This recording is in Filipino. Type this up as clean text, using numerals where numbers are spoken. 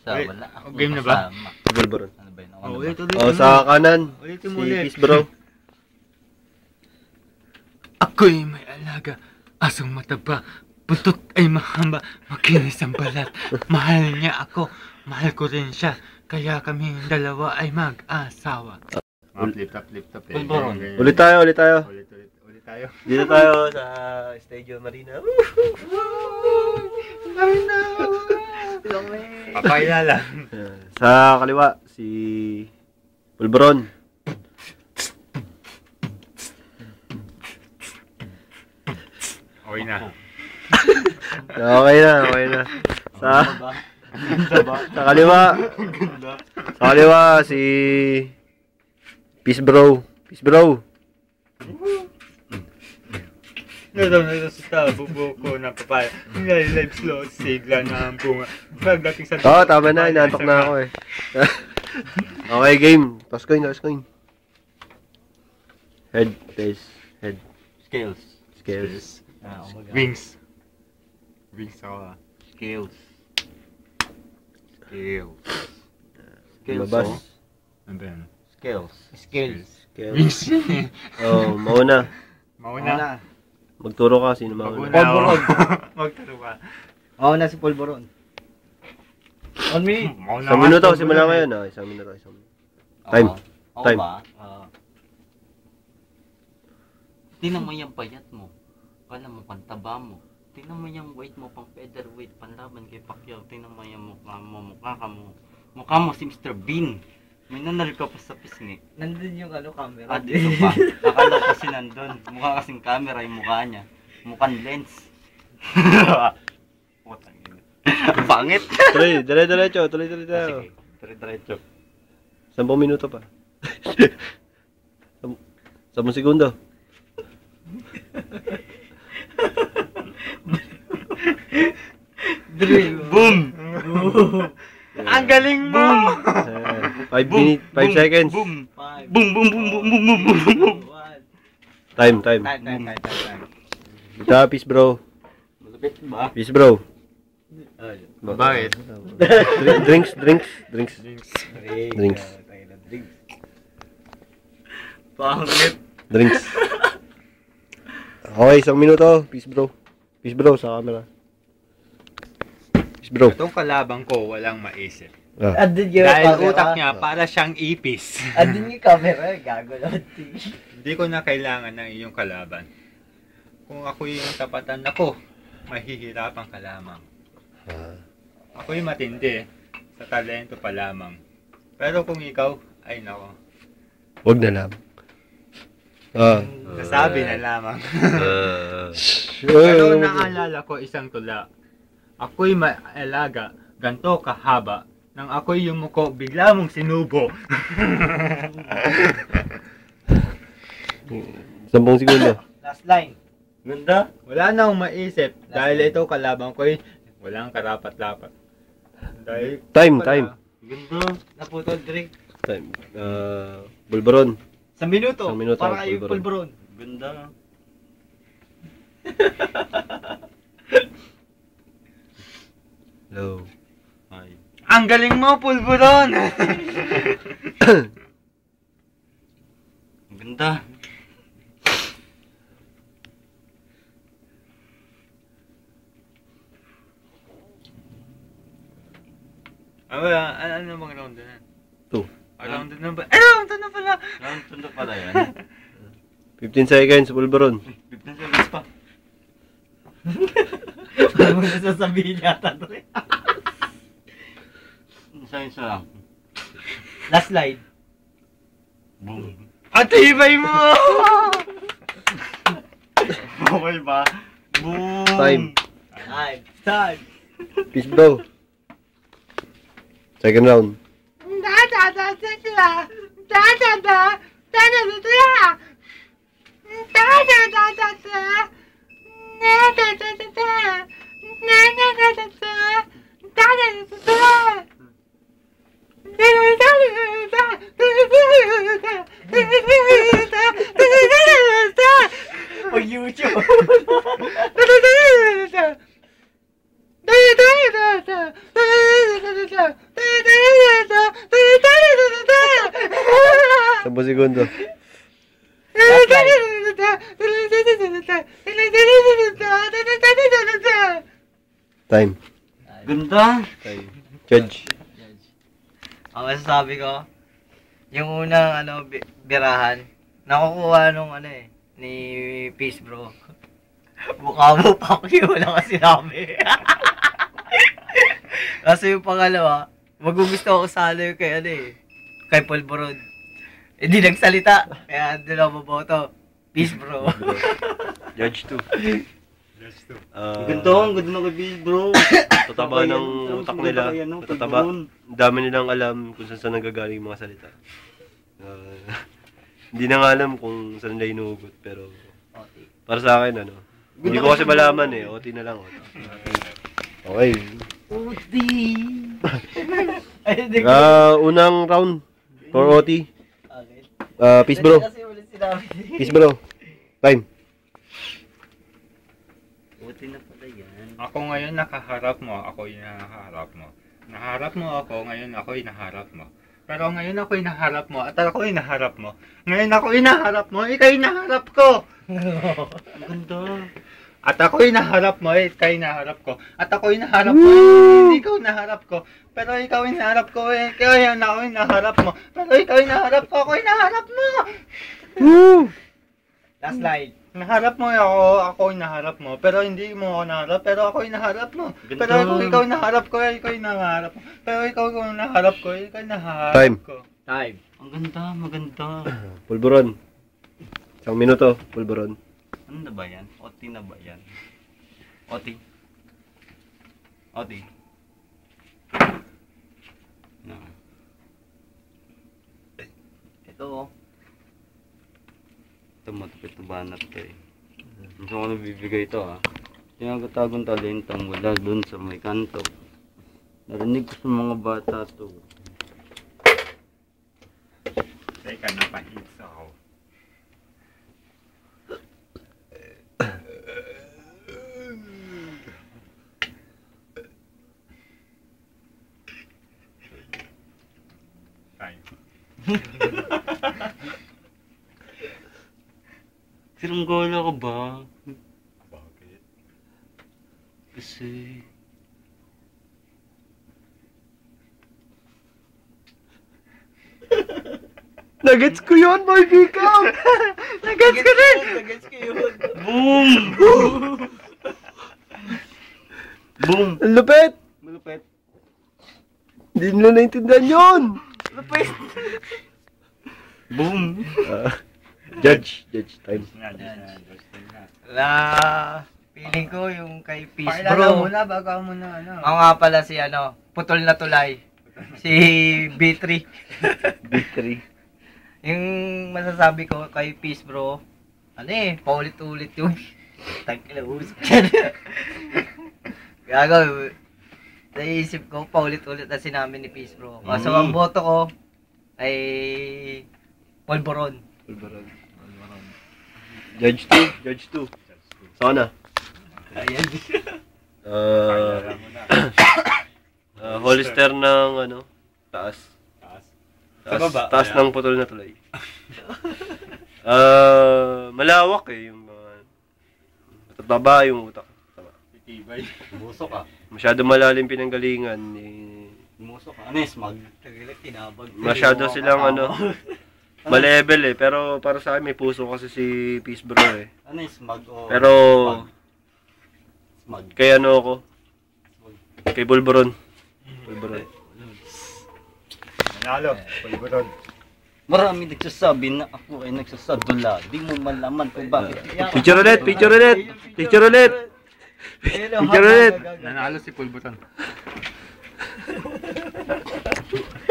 Wala akong game na ba? kasama. Bulburon. Ano ba yun? Ulit. Sa kanan. Ulitin Si mo ulit. Peace Bro. Ako'y may alaga, asong mataba, buntot ay mahaba, makinis ang balat. Mahal niya ako, mahal ko rin siya, kaya kami dalawa ay mag-asawa. Flip top eh. Bulburon. Ulit tayo. Ulit tayo. Dito tayo sa Estadio Marina. Papakilala. Sa kaliwa, si Bulburon. Okay na. Okay na. Sa kaliwa, si Peace Bro. Nasa bubo ko ng papaya. Live slow, sigla na ang bunga. Pagdating sa... Oo, tama na. Inaantok na ako eh. Okay, game. Toss coin. Head, tails, head, Scales. scales. Wings. Wings ako. Scales. Scales. Labas. Oh. Ano ba yan? Scales. Skills. Scales. Wings. Oh, mauna. Mauna. Magturo ka, sino mauna. Polvoron. Magturo ka. Mauna si Polvoron. 1 minute. Mauna Isang ka, minuto, Polvoron. simula ngayon. Isang minuto. Time. Ako Time. ba? Tingnan mo yung payat mo. Kala mo pantaba mo. Tingnan mo yung weight mo pang featherweight. Panlaban kay Pacquiao. Tingnan mo yung mukha mo. Mukha mo si Mr. Bean. May nanal ka pa sa pisngi. Nandun yung camera. At dito pa. Akala kasi nandun. Mukha kasing camera yung mukha niya. Mukhang lens. Putang ina. Pangit. Diretso. Tuloy tayo. Sige. Diretso. 10 minuto pa. 10 segundo. Boom! Ang galing mo! 5 seconds. Boom! 5, Boom! Boom! Boom! Boom! Boom! Boom! Boom! Boom! 1. Time. Time. Ito, Peace Bro. Malapit ba? Peace Bro. Bakit? Drinks. Drinks. Pangit. Drinks. Okay, 1 minuto. Peace Bro sa camera. Peace Bro. Itong kalabang ko walang maisip. Andun yung Dahil camera. utak niya para siyang ipis. Andun yung camera. Gago lang. Hindi ko na kailangan ng iyong kalaban. Kung ako yung tapatan ako, mahihirapan ka lamang. Ako'y matindi, sa talento pa lamang. Pero kung ikaw, ay nako, Wag na lang. nasabi na lamang. Pero Pero naalala ko isang tula. Ako'y maalaga, ganto kahaba. Nang ako'y yumuko, bigla mong sinubo. 10 segundo. Last line. Ganda. Wala na akong maisip dahil ito kalabang ko'y walang karapat-dapat. Dahil Time. Ganda. Naputol drink. Time. Bulburon. 1 minuto. 1 minuto, Para kayo Polvoron. Polvoron. Ganda. Hello. Ay. ang galing mo, Pulburon! Ganda. Ano bang round na? 2. Round na ba? Round na pala! Round 2 na pala yan. 15 seconds, Bulburon. 15 seconds pa. Ano mo nasasabihin yata to eh. Isa lang. Last slide. Boom. Atibay mo! Okay ba? Boom! Time. Time. Peace bro. Second round. Pag YouTube. 10 segundo. Last slide. Time. Ganda. Time. Judge. Ang masasabi ko, yung unang birahan, nakukuha nung ni Peace Bro. Mukha mo Pacquiao, wala ka sinabi. Kasi yung pangalawa, magugusto ako salo yung kay Polborod. Hindi nagsalita, kaya doon ako maboto. Peace Bro. Judge 2. Ganda, ang ganda ng kay bro. Tataba ng utak nila. Tataba. Ang dami nilang alam kung saan nanggagaling yung mga salita. Hindi na nga alam kung saan nila inuugot. Pero para sa akin, hindi ko kasi malaman eh. OT na lang. Okay. OT! Unang round for OT. Okay. Peace bro. Kasi ulit sinabi. Peace bro. Time. Buti na pala yan. Ako ngayon nakaharap mo, ako yung naharap mo. Naharap mo ako, ngayon ako yung naharap mo. Pero ngayon ako yung naharap mo, at ako yung naharap mo. Ngayon ako yung naharap mo, ikaw yung naharap ko. Ang ganda. At ako yung naharap mo, ikaw yung naharap ko. At ako yung naharap mo, hindi ikaw yung naharap ko. Pero ikaw yung naharap ko, ikaw yung ako yung naharap mo. Pero ikaw yung naharap ko, ako yung naharap mo. Woo! Last slide. Naharap mo ako yung naharap mo. Pero hindi mo ako naharap, pero ako yung naharap mo. Ganda. Pero ikaw yung naharap ko, ikaw yung naharap mo. Pero ikaw yung naharap ko, ikaw yung naharap Time. ko. Time. Ang ganda, maganda. Pulburon. 1 minuto. Pulburon. Ano na ba yan? OT na ba yan? OT? OT? No. Ito oh. Ito matupit na banat ka eh. Gusto ko nabibigay ito ah. Tinagotagong talenta mula dun sa may kanto. Narinig ko sa mga bata to. Teka, napahits ako. Time. Siranggola ka ba? Bakit? Kasi... Nuggets ko yun, boy Bicam! Nagets ko rin! Nagets ko yun. Boom! Boom! Ang lupit! Malupit. Hindi nila naintindihan yun! Lupit. Boom! Judge. Judge. Time. Feeling ko yung kay Peace Pakilala Bro. muna, bago muna Ako nga pala si Putol na Tulay. Si B3. B3. Yung masasabi ko kay Peace Bro, paulit-ulit yung tagkilausap yan. Gago, naisip ko, paulit-ulit na sinabi ni Peace Bro. So, ang boto ko ay Polboron. Pulburon. Judge 2. Judge 2. Sana. Ayan. Pakilala muna. Hollister ng taas. Taas. Taas, Sa baba? taas Ayan. ng putol na tulay. Malawak yung mga mataba yung utak. Tama. Titibay. Buso ka. Masyado malalim pinanggalingan. Musok ka. Ano yung smug? Masyado silang ma-level pero para sa akin may puso kasi si Peace Bro Ano yung smug o... Pero Smug. kay ako. Kay Pulburon. Pulburon. Manalo. Pulburon. Marami nagsasabi na ako ay nagsasadula. Di mo malaman kung bakit. Picture ulit, picture ulit. Picture ulit. Picture ulit. Nanalo si Pulburon.